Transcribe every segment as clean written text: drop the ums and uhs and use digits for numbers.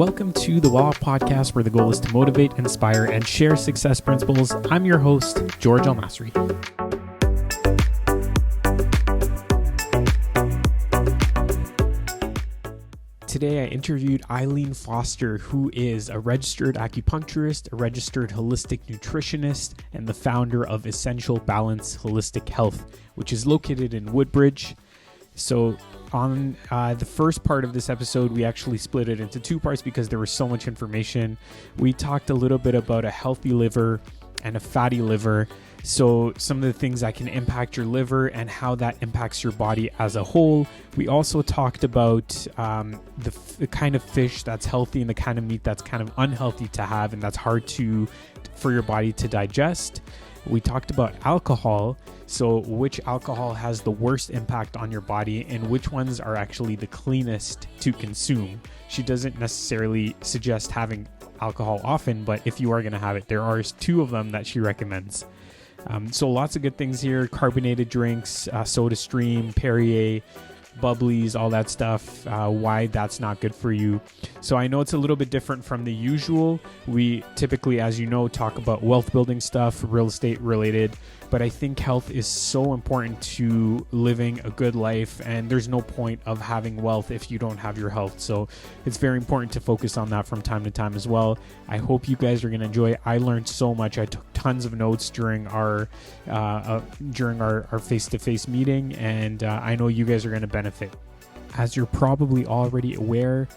Welcome to the Well Off Podcast, where the goal is to motivate, inspire, and share success principles. I'm your host, George Masri. Today I interviewed Eileen Fauster, who is a registered acupuncturist, a registered holistic nutritionist, and the founder of Essential Balance Holistic Health, which is located in Woodbridge. So on the first part of this episode, we actually split it into two parts because there was so much information. We talked a little bit about a healthy liver and a fatty liver. So some of the things that can impact your liver and how that impacts your body as a whole. We also talked about the kind of fish that's healthy and the kind of meat that's kind of unhealthy to have and that's hard for your body to digest. We talked about alcohol, so which alcohol has the worst impact on your body and which ones are actually the cleanest to consume. She doesn't necessarily suggest having alcohol often, but if you are going to have it, there are two of them that she recommends. So lots of good things here: carbonated drinks, Sodastream, Perrier, Bublys, all that stuff, why that's not good for you. So I know it's a little bit different from the usual. We typically, as you know, talk about wealth building stuff, real estate related, but I think health is so important to living a good life, and there's no point of having wealth if you don't have your health. So it's very important to focus on that from time to time as well. I hope you guys are going to enjoy it. I learned so much. I took tons of notes during our face-to-face meeting, and I know you guys are going to benefit. As you're probably already aware,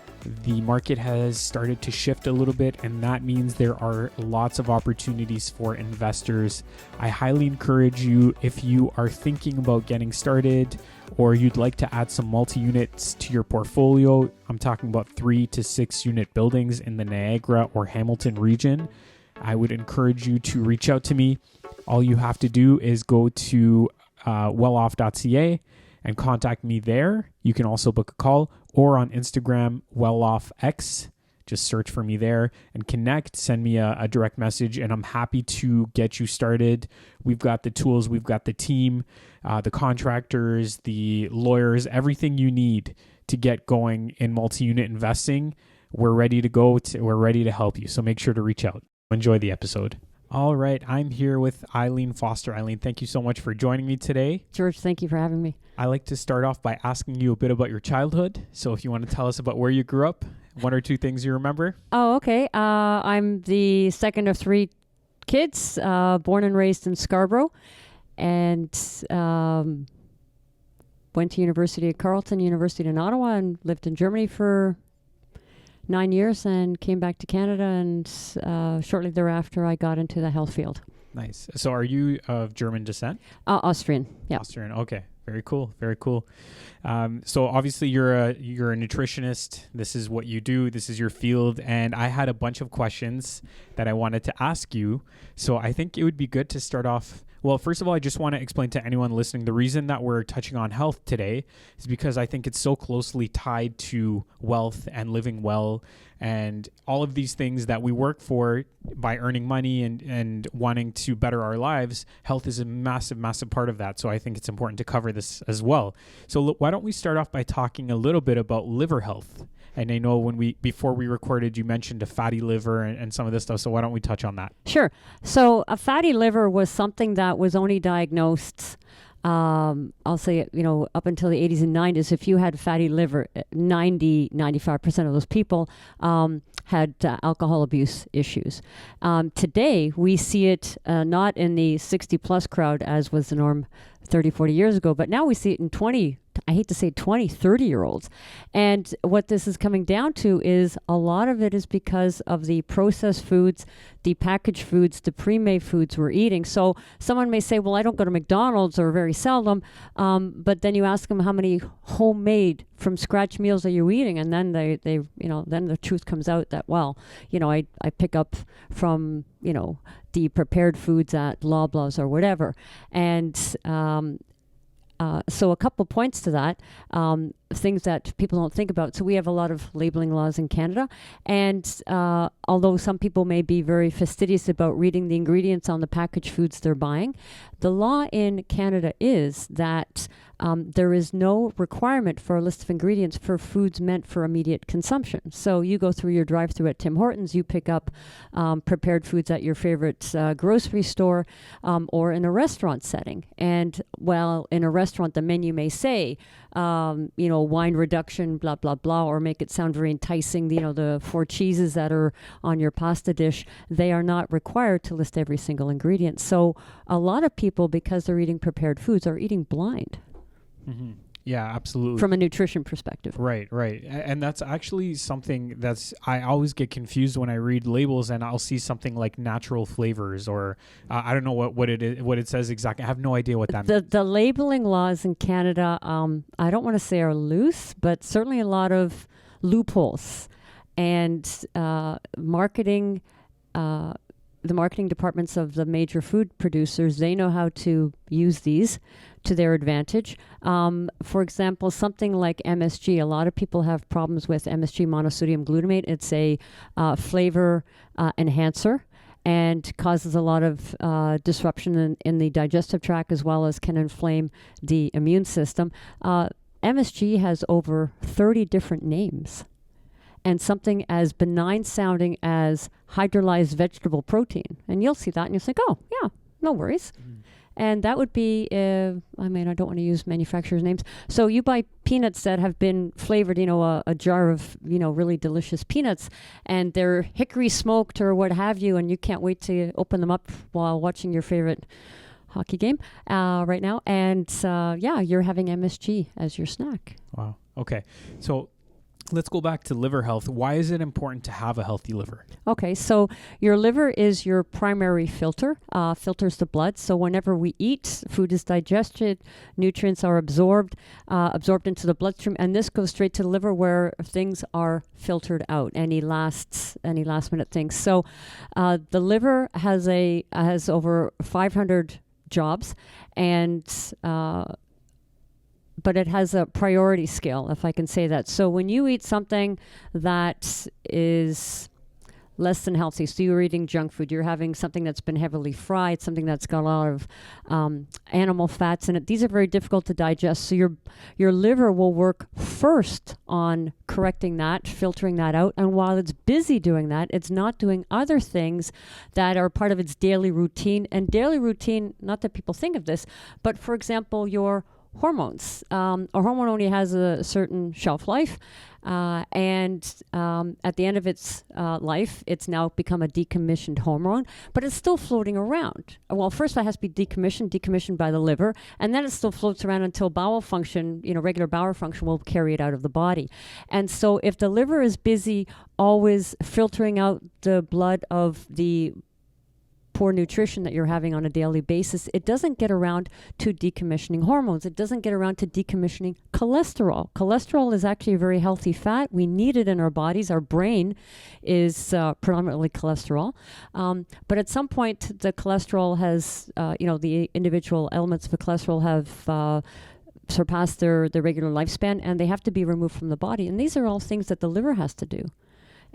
the market has started to shift a little bit, and that means there are lots of opportunities for investors. I highly encourage you, if you are thinking about getting started or you'd like to add some multi-units to your portfolio, I'm talking about 3 to 6 unit buildings in the Niagara or Hamilton region, I would encourage you to reach out to me. All you have to do is go to welloff.ca and contact me there. You can also book a call, or on Instagram, welloffx. Just search for me there and connect. Send me a direct message, and I'm happy to get you started. We've got the tools, we've got the team, the contractors, the lawyers, everything you need to get going in multi-unit investing. We're ready to go. We're ready to help you. So make sure to reach out. Enjoy the episode. All right, I'm here with Eileen Fauster. Eileen, thank you so much for joining me today. George, thank you for having me. I like to start off by asking you a bit about your childhood. So if you want to tell us about where you grew up, 1 or 2 things you remember. Oh, okay. I'm the second of 3 kids, born and raised in Scarborough, and went to University of Carleton, University in Ottawa, and lived in Germany for 9 years and came back to Canada, and shortly thereafter I got into the health field. Nice. So are you of German descent? Austrian, yeah. Austrian, okay. Very cool, very cool. So obviously you're a nutritionist. This is what you do. This is your field. And I had a bunch of questions that I wanted to ask you. So I think it would be good to start off. Well, first of all, I just want to explain to anyone listening, the reason that we're touching on health today is because I think it's so closely tied to wealth and living well and all of these things that we work for by earning money and wanting to better our lives. Health is a massive, massive part of that. So I think it's important to cover this as well. So why don't we start off by talking a little bit about liver health? And I know before we recorded, you mentioned a fatty liver and some of this stuff. So why don't we touch on that? Sure. So a fatty liver was something that was only diagnosed, I'll say, up until the 80s and 90s. If you had fatty liver, 95% of those people had alcohol abuse issues. Today, we see it not in the 60 plus crowd as was the norm 30, 40 years ago, but now we see it in 30-year-olds. And what this is coming down to is a lot of it is because of the processed foods, the packaged foods, the pre-made foods we're eating. So someone may say, well, I don't go to McDonald's or very seldom, but then you ask them how many homemade from scratch meals are you eating? And then they then the truth comes out that, well, I pick up from, the prepared foods at Loblaws or whatever. And so a couple points to that, things that people don't think about. So we have a lot of labeling laws in Canada. And although some people may be very fastidious about reading the ingredients on the packaged foods they're buying, the law in Canada is that there is no requirement for a list of ingredients for foods meant for immediate consumption. So you go through your drive-through at Tim Hortons, you pick up prepared foods at your favorite grocery store or in a restaurant setting. And while in a restaurant, the menu may say, wine reduction, blah, blah, blah, or make it sound very enticing, the 4 cheeses that are on your pasta dish, they are not required to list every single ingredient. So a lot of people, because they're eating prepared foods, are eating blind. Mm-hmm. Yeah, absolutely. From a nutrition perspective. Right. And that's actually something I always get confused when I read labels and I'll see something like natural flavors or I don't know what it is, what it says exactly. I have no idea what that means. The labeling laws in Canada, I don't want to say are loose, but certainly a lot of loopholes. And marketing, the marketing departments of the major food producers, they know how to use these to their advantage. For example, something like MSG. A lot of people have problems with MSG, monosodium glutamate. It's a flavor enhancer and causes a lot of disruption in the digestive tract as well as can inflame the immune system. MSG has over 30 different names. And something as benign sounding as hydrolyzed vegetable protein. And you'll see that and you'll think, oh, yeah, no worries. And that would be, I don't want to use manufacturers' names. So you buy peanuts that have been flavored, a jar of, really delicious peanuts, and they're hickory smoked or what have you, and you can't wait to open them up while watching your favorite hockey game right now. And you're having MSG as your snack. Wow. Okay. So let's go back to liver health. Why is it important to have a healthy liver? Okay, so your liver is your primary filter, filters the blood. So whenever we eat, food is digested, nutrients are absorbed into the bloodstream, and this goes straight to the liver where things are filtered out, any last minute things. So the liver has over 500 jobs, and but it has a priority scale, if I can say that. So when you eat something that is less than healthy, so you're eating junk food, you're having something that's been heavily fried, something that's got a lot of animal fats in it, these are very difficult to digest. So your liver will work first on correcting that, filtering that out, and while it's busy doing that, it's not doing other things that are part of its daily routine. And daily routine, not that people think of this, but for example, your hormones. A hormone only has a certain shelf life, and at the end of its life, it's now become a decommissioned hormone, but it's still floating around. Well, first it has to be decommissioned by the liver, and then it still floats around until bowel function, regular bowel function will carry it out of the body. And so if the liver is busy always filtering out the blood of the poor nutrition that you're having on a daily basis, it doesn't get around to decommissioning hormones. It doesn't get around to decommissioning cholesterol. Cholesterol is actually a very healthy fat. We need it in our bodies. Our brain is predominantly cholesterol. But at some point, the cholesterol has, the individual elements of the cholesterol have surpassed their regular lifespan, and they have to be removed from the body. And these are all things that the liver has to do.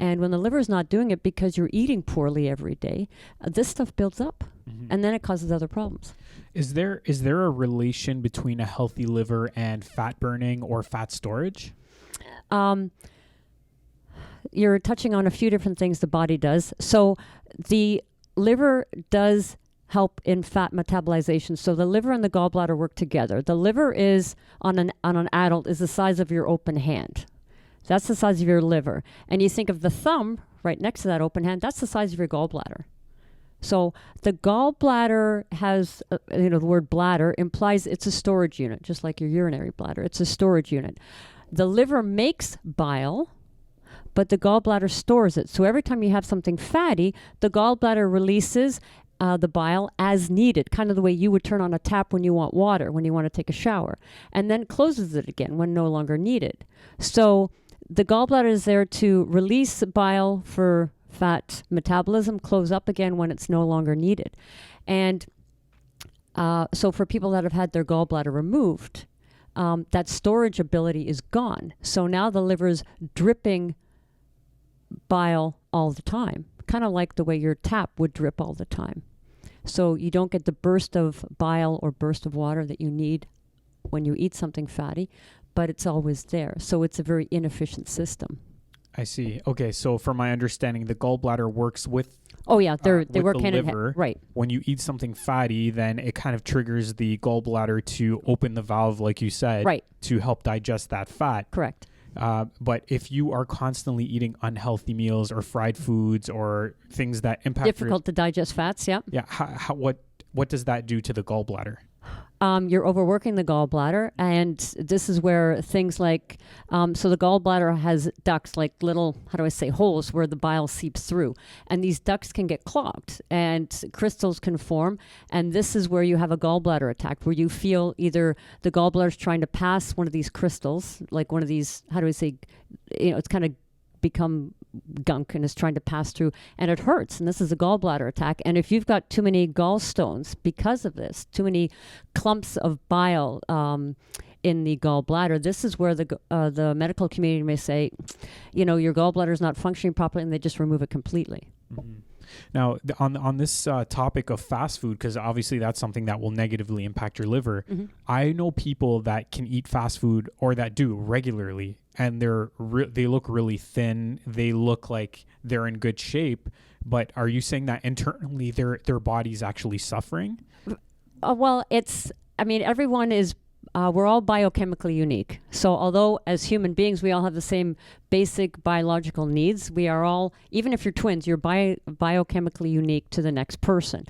And when the liver is not doing it because you're eating poorly every day, this stuff builds up, and then it causes other problems. Is there a relation between a healthy liver and fat burning or fat storage? You're touching on a few different things the body does. So the liver does help in fat metabolization. So the liver and the gallbladder work together. The liver is on an adult is the size of your open hand. That's the size of your liver. And you think of the thumb right next to that open hand, that's the size of your gallbladder. So the gallbladder has, the word bladder implies it's a storage unit, just like your urinary bladder. It's a storage unit. The liver makes bile, but the gallbladder stores it. So every time you have something fatty, the gallbladder releases the bile as needed, kind of the way you would turn on a tap when you want water, when you want to take a shower, and then closes it again when no longer needed. So the gallbladder is there to release bile for fat metabolism, close up again when it's no longer needed. And so for people that have had their gallbladder removed, that storage ability is gone. So now the liver's dripping bile all the time, kind of like the way your tap would drip all the time. So you don't get the burst of bile or burst of water that you need when you eat something fatty, but it's always there. So it's a very inefficient system. I see. Okay, so from my understanding, the gallbladder works with Oh yeah, they with work the hand in liver. hand. Right. When you eat something fatty, then it kind of triggers the gallbladder to open the valve, like you said, Right. to help digest that fat. Correct. But if you are constantly eating unhealthy meals or fried foods or things that impact Difficult to digest fats. Yeah. what does that do to the gallbladder? You're overworking the gallbladder, and this is where things like, so the gallbladder has ducts, like little, holes where the bile seeps through. And these ducts can get clogged and crystals can form. And this is where you have a gallbladder attack, where you feel either the gallbladder is trying to pass one of these crystals, like one of these, it's kind of become gunk and is trying to pass through, and it hurts, and this is a gallbladder attack. And if you've got too many gallstones because of this, too many clumps of bile in the gallbladder, this is where the medical community may say, your gallbladder is not functioning properly, and they just remove it completely. Mm-hmm. Now, on this topic of fast food, because obviously that's something that will negatively impact your liver, Mm-hmm. I know people that can eat fast food or that do regularly, and they look really thin. They look like they're in good shape. But are you saying that internally their body's actually suffering? Well, everyone is. We're all biochemically unique. So although as human beings we all have the same basic biological needs, we are all, even if you're twins, you're biochemically unique to the next person.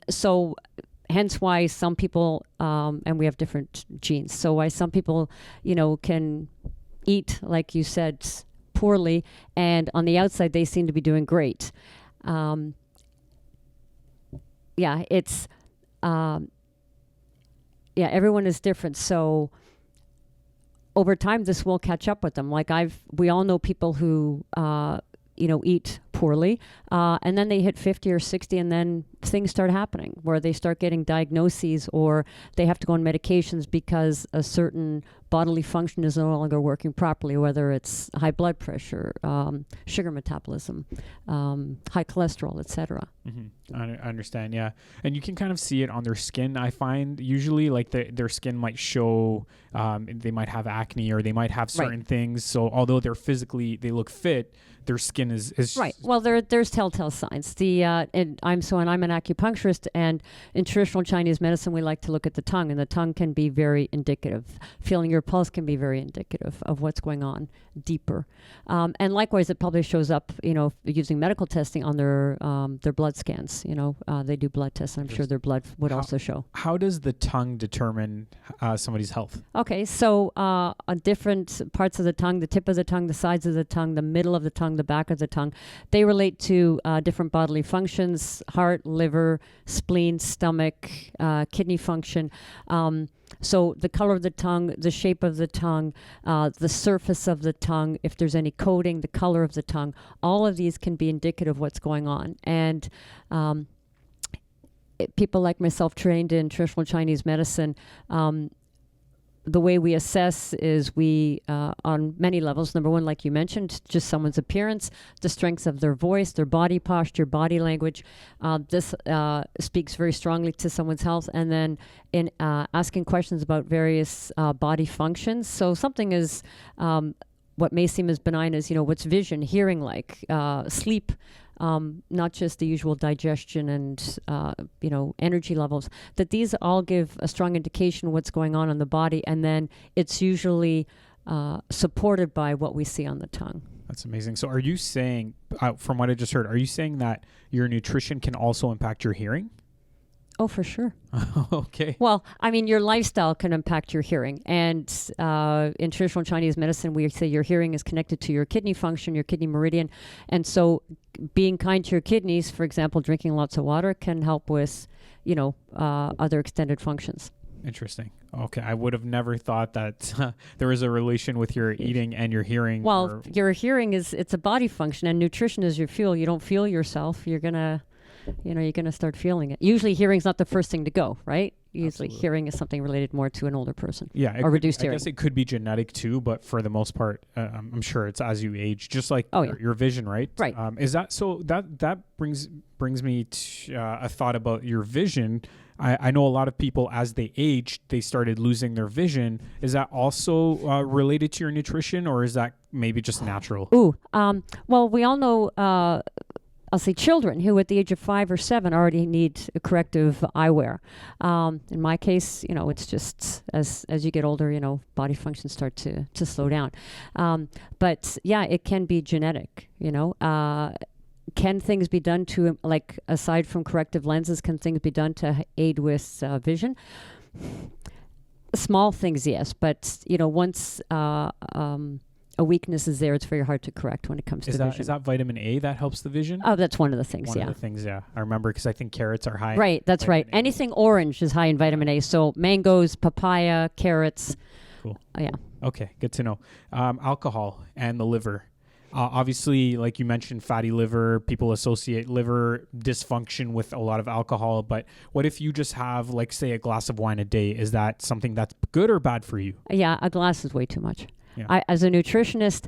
So hence why some people, and we have different genes, so why some people, can eat, like you said, poorly, and on the outside they seem to be doing great. Everyone is different. So over time, this will catch up with them. Like we all know people who, eat poorly, and then they hit 50 or 60, and then things start happening where they start getting diagnoses or they have to go on medications because a certain bodily function is no longer working properly, whether it's high blood pressure, sugar metabolism, high cholesterol, etc. Mm-hmm. I understand, yeah. And you can kind of see it on their skin. I find usually like their skin might show, they might have acne or they might have certain things. So although they look fit, their skin is right. Well, there's telltale signs. I'm an acupuncturist, and in traditional Chinese medicine, we like to look at the tongue, and the tongue can be very indicative. Feeling your pulse can be very indicative of what's going on deeper. And likewise, it probably shows up, using medical testing on their blood scans. They do blood tests, and I'm sure their blood would also show. How does the tongue determine somebody's health? Okay, so on different parts of the tongue, the tip of the tongue, the sides of the tongue, the middle of the tongue, the back of the tongue, they relate to different bodily functions: heart, liver, spleen, stomach, kidney function. So the color of the tongue, the shape of the tongue, the surface of the tongue, if there's any coating, the color of the tongue, all of these can be indicative of what's going on. And people like myself trained in traditional Chinese medicine, the way we assess is we, on many levels, number one, like you mentioned, just someone's appearance, the strength of their voice, their body posture, body language. This speaks very strongly to someone's health. And then in asking questions about various body functions. So something is what may seem as benign as, what's vision, hearing like, sleep, not just the usual digestion and, energy levels, that these all give a strong indication of what's going on in the body. And then it's usually supported by what we see on the tongue. That's amazing. So are you saying, from what I just heard, are you saying that your nutrition can also impact your hearing? Oh, for sure. Okay. Well, your lifestyle can impact your hearing. And in traditional Chinese medicine, we say your hearing is connected to your kidney function, your kidney meridian. And so being kind to your kidneys, for example, drinking lots of water, can help with, other extended functions. Interesting. Okay. I would have never thought that there was a relation with your eating and your hearing. Well, your hearing it's a body function, and nutrition is your fuel. You don't feel yourself. You're going to start feeling it. Usually hearing's not the first thing to go, right? Usually hearing is something related more to an older person. Yeah. Or reduced hearing. I guess it could be genetic too, but for the most part, I'm sure it's as you age, just like your vision, right? Right. Is that so? That brings me to a thought about your vision. I know a lot of people, as they aged, they started losing their vision. Is that also related to your nutrition, or is that maybe just natural? Well, we all know, I'll say children who at the age of 5 or 7 already need corrective eyewear. In my case, it's just as you get older, body functions start to slow down. But yeah, it can be genetic, Can things be done to, like, aside from corrective lenses, can things be done to aid with vision? Small things, yes. But, once a weakness is there, it's very hard to correct when it comes to vision. Is that vitamin A that helps the vision? Oh, that's one of the things, One of the things, yeah. I remember because I think carrots are high. Right, that's right. A. Anything orange is high in vitamin A. So mangoes, papaya, carrots. Cool. Yeah. Okay, good to know. Alcohol and the liver. Obviously, like you mentioned, fatty liver, people associate liver dysfunction with a lot of alcohol. But what if you just have, like, say, a glass of wine a day? Is that something that's good or bad for you? Yeah, a glass is way too much. Yeah. As a nutritionist,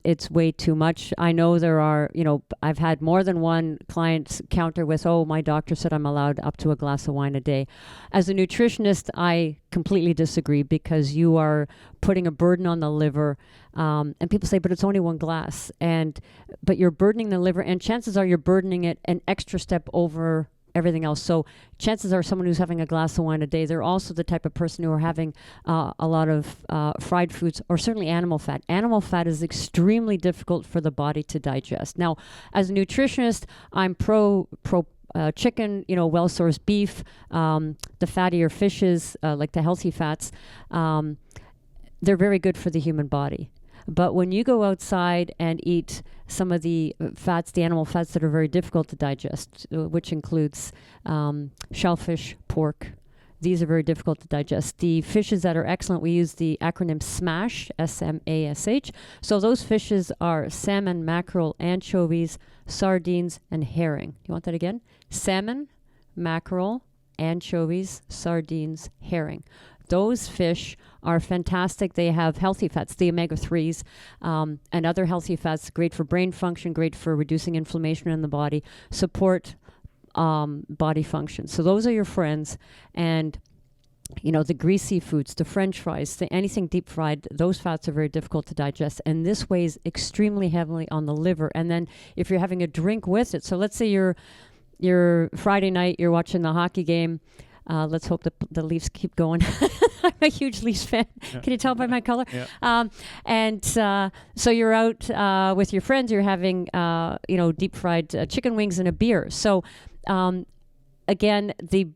it's way too much. I know there are, I've had more than one client counter with, my doctor said I'm allowed up to a glass of wine a day. As a nutritionist, I completely disagree because you are putting a burden on the liver. And people say, but it's only one glass. But you're burdening the liver, and chances are you're burdening it an extra step over everything else. So chances are someone who's having a glass of wine a day, they're also the type of person who are having a lot of fried foods, or certainly animal fat. Animal fat is extremely difficult for the body to digest. Now, as a nutritionist, I'm pro chicken, well-sourced beef, the fattier fishes, like the healthy fats. They're very good for the human body. But when you go outside and eat some of the fats, the animal fats that are very difficult to digest, which includes shellfish, pork, these are very difficult to digest. The fishes that are excellent, we use the acronym SMASH, S-M-A-S-H. So those fishes are salmon, mackerel, anchovies, sardines, and herring. You want that again? Salmon, mackerel, anchovies, sardines, herring. Those fish are fantastic. They have healthy fats, the omega-3s, and other healthy fats, great for brain function, great for reducing inflammation in the body, support body function. So those are your friends. And, the greasy foods, the French fries, anything deep fried, those fats are very difficult to digest. And this weighs extremely heavily on the liver. And then if you're having a drink with it, so let's say you're Friday night, you're watching the hockey game. Let's hope the Leafs keep going. I'm a huge Leafs fan. Yeah. Can you tell by my color? Yeah. So you're out with your friends. You're having, deep fried chicken wings and a beer. So, again, the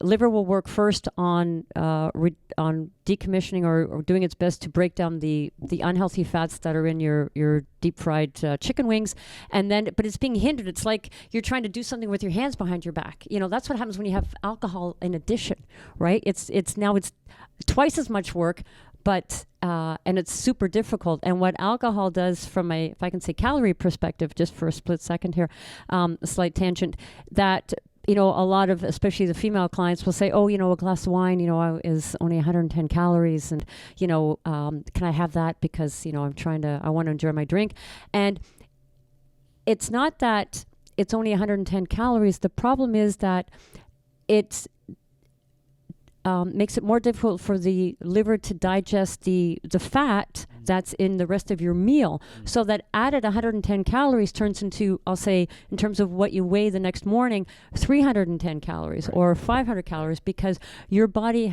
liver will work first on decommissioning or doing its best to break down the unhealthy fats that are in your deep fried chicken wings, but it's being hindered. It's like you're trying to do something with your hands behind your back. That's what happens when you have alcohol in addition, right? It's twice as much work, but and it's super difficult. And what alcohol does from if I can say calorie perspective, just for a split second here, a slight tangent, that a lot of, especially the female clients, will say, a glass of wine, is only 110 calories. And, can I have that because, I want to enjoy my drink. And it's not that it's only 110 calories. The problem is that it makes it more difficult for the liver to digest the fat that's in the rest of your meal. So that added 110 calories turns into, I'll say, in terms of what you weigh the next morning, 310 calories or 500 calories, because your body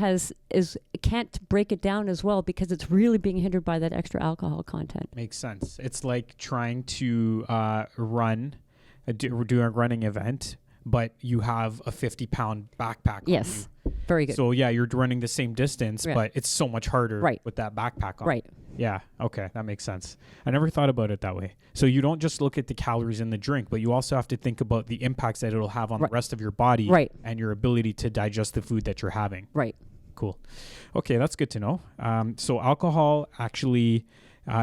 can't break it down as well because it's really being hindered by that extra alcohol content. Makes sense. It's like trying to do a running event, but you have a 50-pound backpack. Yes. On you. Very good. So yeah, you're running the same distance, but it's so much harder with that backpack on. Right. Yeah. Okay. That makes sense. I never thought about it that way. So you don't just look at the calories in the drink, but you also have to think about the impacts that it'll have on the rest of your body and your ability to digest the food that you're having. Right. Cool. Okay. That's good to know. So alcohol actually,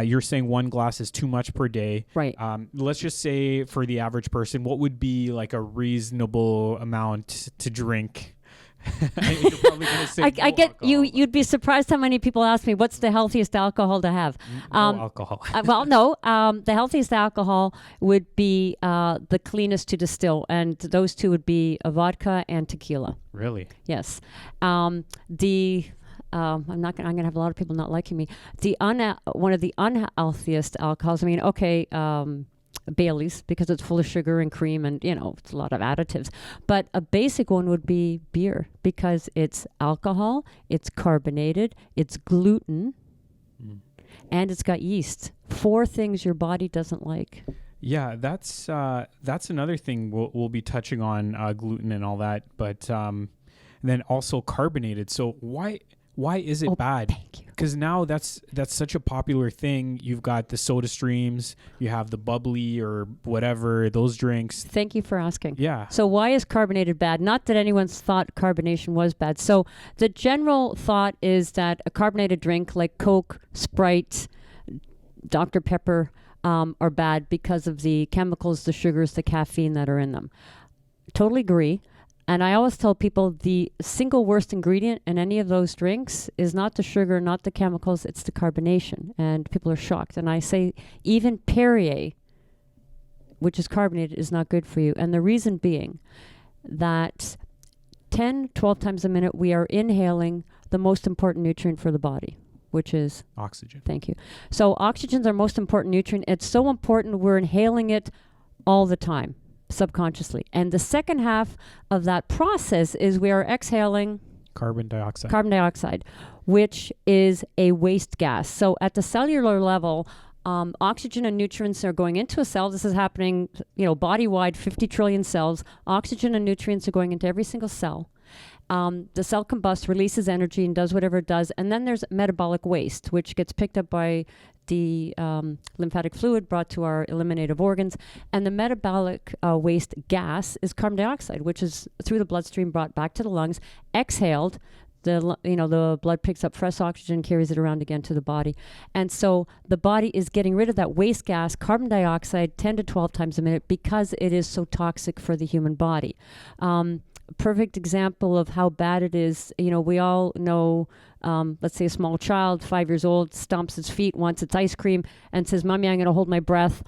you're saying one glass is too much per day. Right. Let's just say for the average person, what would be like a reasonable amount to drink? You're probably going to say I no get alcohol. you'd be surprised how many people ask me what's the healthiest alcohol to have. No alcohol. The healthiest alcohol would be the cleanest to distill, and those two would be a vodka and tequila. Really? Yes. I'm going to have a lot of people not liking me. One of the unhealthiest alcohols, Bailey's, because it's full of sugar and cream and, it's a lot of additives. But a basic one would be beer, because it's alcohol, it's carbonated, it's gluten, and it's got yeast. 4 things your body doesn't like. Yeah, that's another thing we'll be touching on, gluten and all that. But then also carbonated. So why is it bad? Thank you. Because now that's such a popular thing. You've got the Sodastreams, you have the Bubly or whatever, those drinks. Thank you for asking. Yeah. So why is carbonated bad? Not that anyone's thought carbonation was bad. So the general thought is that a carbonated drink like Coke, Sprite, Dr. Pepper are bad because of the chemicals, the sugars, the caffeine that are in them. Totally agree. And I always tell people the single worst ingredient in any of those drinks is not the sugar, not the chemicals, it's the carbonation. And people are shocked. And I say even Perrier, which is carbonated, is not good for you. And the reason being that 10, 12 times a minute, we are inhaling the most important nutrient for the body, which is oxygen. Thank you. So oxygen's our most important nutrient. It's so important we're inhaling it all the time, subconsciously. And the second half of that process is we are exhaling carbon dioxide, which is a waste gas. So at the cellular level, oxygen and nutrients are going into a cell. This is happening, body-wide, 50 trillion cells. Oxygen and nutrients are going into every single cell. The cell combusts, releases energy, and does whatever it does. And then there's metabolic waste, which gets picked up by the lymphatic fluid brought to our eliminative organs. And the metabolic waste gas is carbon dioxide, which is through the bloodstream brought back to the lungs, exhaled. The blood picks up fresh oxygen, carries it around again to the body. And so the body is getting rid of that waste gas, carbon dioxide, 10 to 12 times a minute, because it is so toxic for the human body. Perfect example of how bad it is. We all know, let's say a small child, 5 years old, stomps its feet, wants its ice cream, and says, "Mommy, I'm going to hold my breath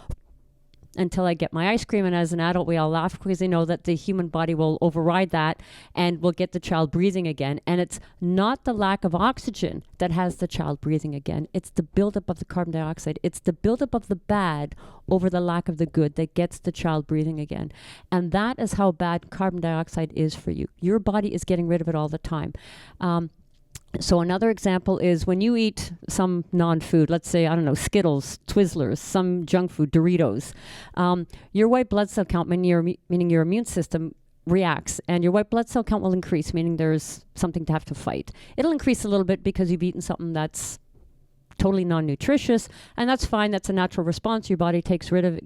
until I get my ice cream." And as an adult, we all laugh because they know that the human body will override that and will get the child breathing again. And it's not the lack of oxygen that has the child breathing again. It's the buildup of the carbon dioxide. It's the buildup of the bad over the lack of the good that gets the child breathing again. And that is how bad carbon dioxide is for you. Your body is getting rid of it all the time. So another example is when you eat some non-food, let's say, Skittles, Twizzlers, some junk food, Doritos, your white blood cell count, meaning your immune system, reacts, and your white blood cell count will increase, meaning there's something to have to fight. It'll increase a little bit because you've eaten something that's totally non-nutritious, and that's fine. That's a natural response. Your body gets rid of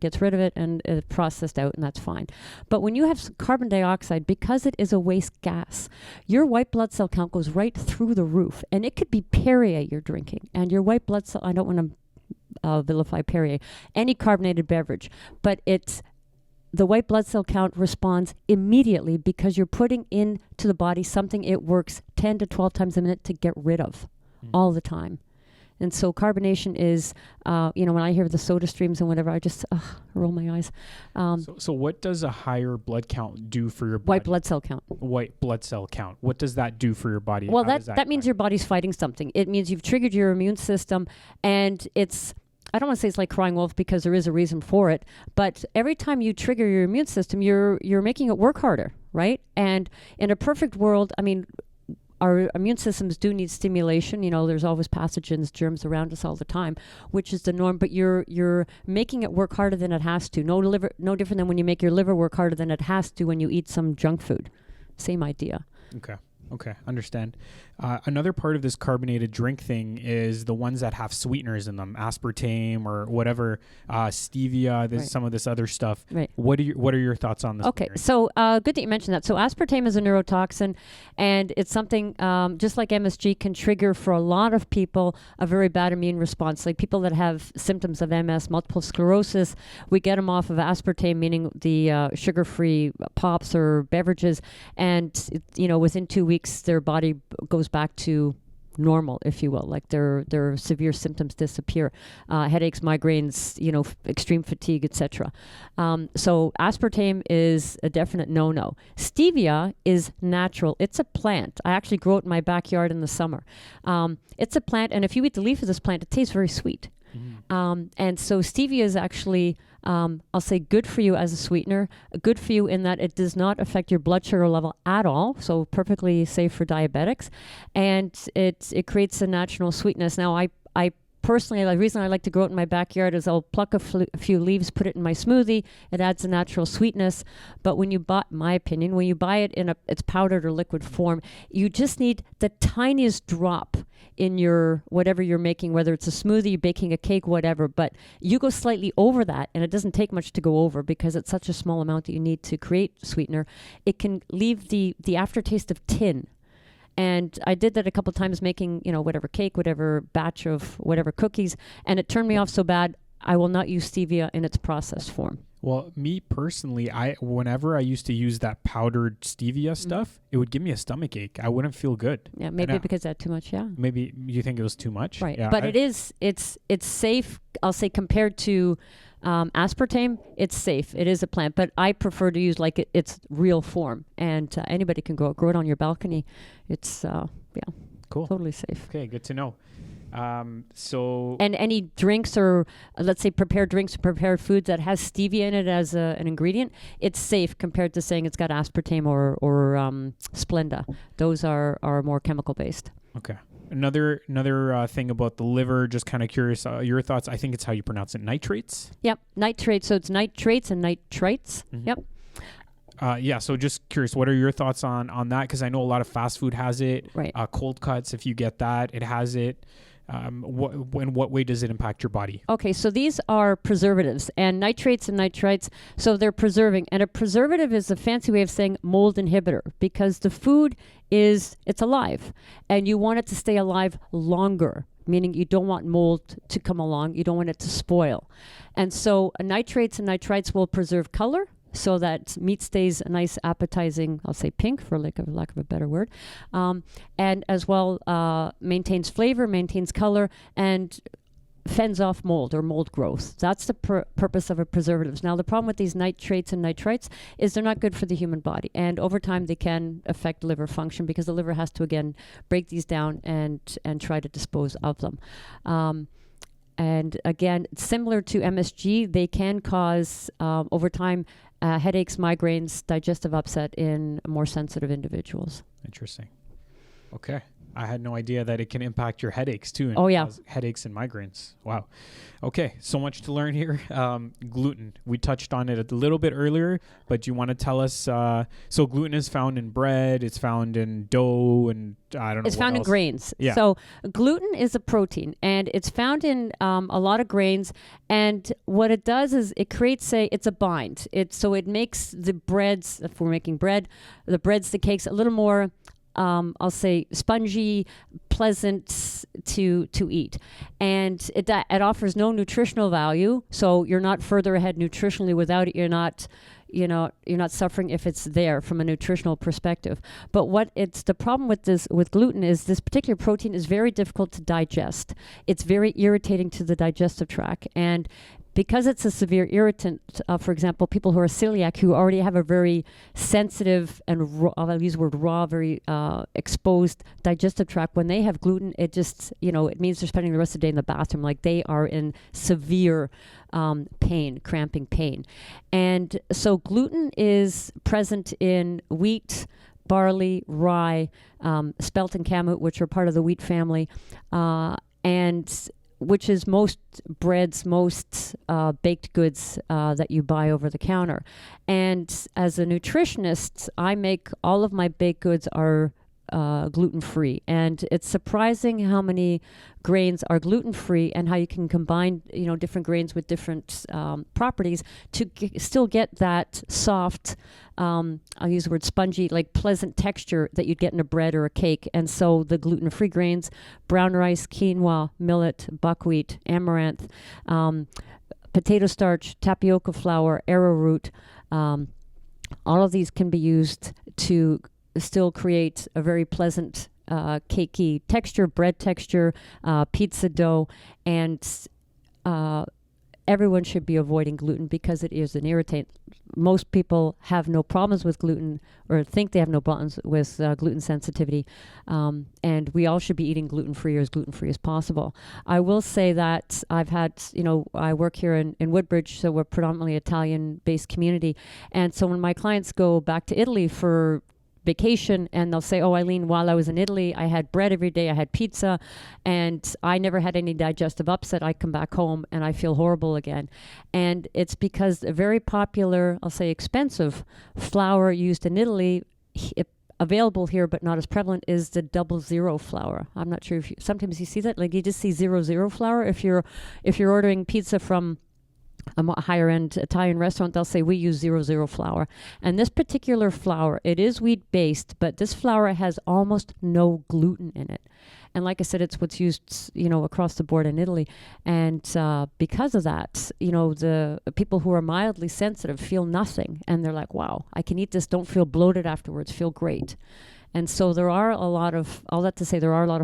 it, and it's processed out, and that's fine. But when you have carbon dioxide, because it is a waste gas, your white blood cell count goes right through the roof, and it could be Perrier you're drinking, and your white blood cell, I don't want to vilify Perrier, any carbonated beverage, but the white blood cell count responds immediately because you're putting into the body something it works 10 to 12 times a minute to get rid of all the time. And so carbonation is, when I hear the Sodastreams and whatever, I just roll my eyes. So what does a higher blood count do for your body? White blood cell count. White blood cell count. What does that do for your body? Well, that means your body's fighting something. It means you've triggered your immune system, and I don't want to say it's like crying wolf because there is a reason for it, but every time you trigger your immune system, you're making it work harder, right? And in a perfect world, our immune systems do need stimulation. There's always pathogens, germs around us all the time, which is the norm. But you're making it work harder than it has to. No different than when you make your liver work harder than it has to when you eat some junk food. Same idea. Okay, understand. Another part of this carbonated drink thing is the ones that have sweeteners in them, aspartame or whatever, stevia, some of this other stuff. Right. What are your thoughts on this? Okay, so good that you mentioned that. So aspartame is a neurotoxin, and it's something just like MSG can trigger for a lot of people a very bad immune response. Like people that have symptoms of MS, multiple sclerosis, we get them off of aspartame, meaning the sugar-free pops or beverages, and within 2 weeks their body goes back to normal, if you will, like their severe symptoms disappear, headaches, migraines, extreme fatigue, etc. So aspartame is a definite no-no. Stevia is natural. It's a plant. I actually grow it in my backyard in the summer. It's a plant, and if you eat the leaf of this plant, it tastes very sweet. And so stevia is actually, I'll say, good for you as a sweetener, good for you in that it does not affect your blood sugar level at all, so perfectly safe for diabetics, and it creates a natural sweetness. Now, I personally, the reason I like to grow it in my backyard is I'll pluck a few leaves, put it in my smoothie. It adds a natural sweetness. But when you buy, my opinion, when you buy it in its powdered or liquid form, you just need the tiniest drop in your whatever you're making, whether it's a smoothie, baking a cake, whatever. But you go slightly over that, and it doesn't take much to go over because it's such a small amount that you need to create sweetener. It can leave the aftertaste of tin. And I did that a couple times making, whatever cake, whatever batch of whatever cookies, and it turned me off so bad, I will not use stevia in its processed form. Well, me personally, whenever I used to use that powdered stevia stuff, it would give me a stomach ache. I wouldn't feel good. Yeah, maybe because that's too much, yeah. Maybe you think it was too much? Right, yeah, but it's safe, I'll say, compared to aspartame, it's safe. It is a plant, but I prefer to use its real form, and anybody can grow it on your balcony. It's, cool. Totally safe. Okay, good to know. And any drinks or let's say prepared drinks or prepared foods that has stevia in it as an ingredient, it's safe compared to saying it's got aspartame or Splenda. Those are more chemical based. Okay. Another thing about the liver, just kind of curious, your thoughts. I think it's how you pronounce it, nitrates? Yep, nitrates. So it's nitrates and nitrites. Yep. So just curious, what are your thoughts on that? Because I know a lot of fast food has it. Right. Cold cuts, if you get that, it has it. In what way does it impact your body? Okay, so these are preservatives, and nitrates and nitrites, so they're preserving. And a preservative is a fancy way of saying mold inhibitor, because the food it's alive, and you want it to stay alive longer, meaning you don't want mold to come along. You don't want it to spoil. And so nitrates and nitrites will preserve color, so that meat stays a nice appetizing, I'll say pink for lack of a better word, and as well maintains flavor, maintains color, and fends off mold or mold growth. That's the purpose of a preservatives. Now, the problem with these nitrates and nitrites is they're not good for the human body, and over time they can affect liver function because the liver has to, again, break these down and try to dispose of them. And again, similar to MSG, they can cause, over time, headaches, migraines, digestive upset in more sensitive individuals. Interesting. Okay. I had no idea that it can impact your headaches too. Oh, yeah. Headaches and migraines. Wow. Okay. So much to learn here. Gluten. We touched on it a little bit earlier, but do you want to tell us? So gluten is found in bread. It's found in dough, and I don't know. It's found in grains. Yeah. So gluten is a protein, and it's found in a lot of grains. And what it does is it creates it's a bind. So it makes the breads, if we're making bread, the breads, the cakes, a little more, I'll say, spongy, pleasant to eat. And it offers no nutritional value. So you're not further ahead nutritionally without it. You're not suffering if it's there from a nutritional perspective. But the problem with gluten is this particular protein is very difficult to digest. It's very irritating to the digestive tract. And because it's a severe irritant, for example, people who are celiac, who already have a very sensitive and raw, I'll use the word raw, very exposed digestive tract, when they have gluten, it just, it means they're spending the rest of the day in the bathroom. Like they are in severe pain, cramping pain. And so gluten is present in wheat, barley, rye, spelt and kamut, which are part of the wheat family, and which is most breads, most baked goods that you buy over the counter. And as a nutritionist, I make all of my baked goods are gluten-free. And it's surprising how many grains are gluten-free and how you can combine, different grains with different properties to still get that soft, I'll use the word spongy, like pleasant texture that you'd get in a bread or a cake. And so the gluten-free grains, brown rice, quinoa, millet, buckwheat, amaranth, potato starch, tapioca flour, arrowroot, all of these can be used to still create a very pleasant cakey texture, bread texture, pizza dough, and everyone should be avoiding gluten because it is an irritant. Most people have no problems with gluten or think they have no problems with gluten sensitivity, and we all should be eating gluten-free or as gluten-free as possible. I will say that I've had, I work here in Woodbridge, so we're predominantly Italian-based community, and so when my clients go back to Italy for vacation and they'll say, oh, Eileen, while I was in Italy, I had bread every day, I had pizza, and I never had any digestive upset. I come back home and I feel horrible again. And it's because a very popular, I'll say expensive flour used in Italy, available here but not as prevalent, is the 00 flour. I'm not sure if sometimes you see that, like you just see 00 flour. If you're ordering pizza from a higher end Italian restaurant, they'll say we use 00 flour. And this particular flour, it is wheat based, but this flour has almost no gluten in it. And like I said, it's what's used, across the board in Italy. And because of that, the people who are mildly sensitive feel nothing. And they're like, wow, I can eat this, don't feel bloated afterwards, feel great. And so there are a lot of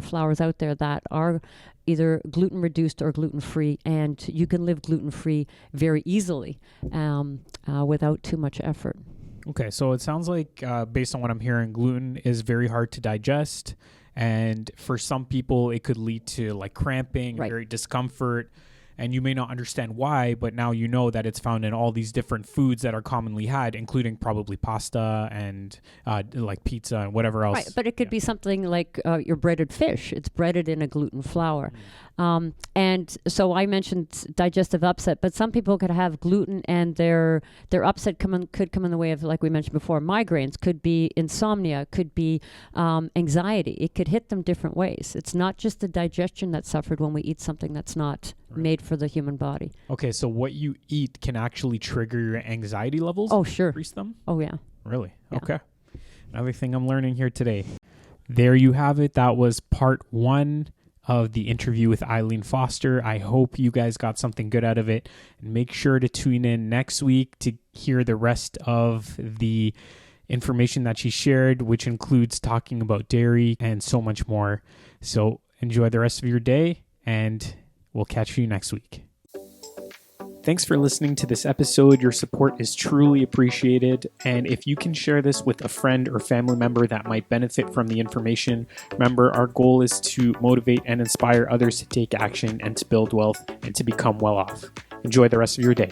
flours out there that are either gluten reduced or gluten free, and you can live gluten free very easily without too much effort. Okay, so it sounds like based on what I'm hearing, gluten is very hard to digest, and for some people it could lead to like cramping, right, very discomfort. And you may not understand why, but now you know that it's found in all these different foods that are commonly had, including probably pasta and like pizza and whatever else. Right, but it could be something like your breaded fish. It's breaded in a gluten flour. And so I mentioned digestive upset, but some people could have gluten and their upset could come in the way of, like we mentioned before, migraines, could be insomnia, could be anxiety. It could hit them different ways. It's not just the digestion that's suffered when we eat something that's not made for the human body. Okay, so what you eat can actually trigger your anxiety levels? Oh, sure. Increase them? Oh, yeah. Really? Yeah. Okay. Another thing I'm learning here today. There you have it. That was part 1 of the interview with Eileen Fauster. I hope you guys got something good out of it. And make sure to tune in next week to hear the rest of the information that she shared, which includes talking about dairy and so much more. So enjoy the rest of your day, and we'll catch you next week. Thanks for listening to this episode. Your support is truly appreciated. And if you can share this with a friend or family member that might benefit from the information, remember, our goal is to motivate and inspire others to take action and to build wealth and to become well off. Enjoy the rest of your day.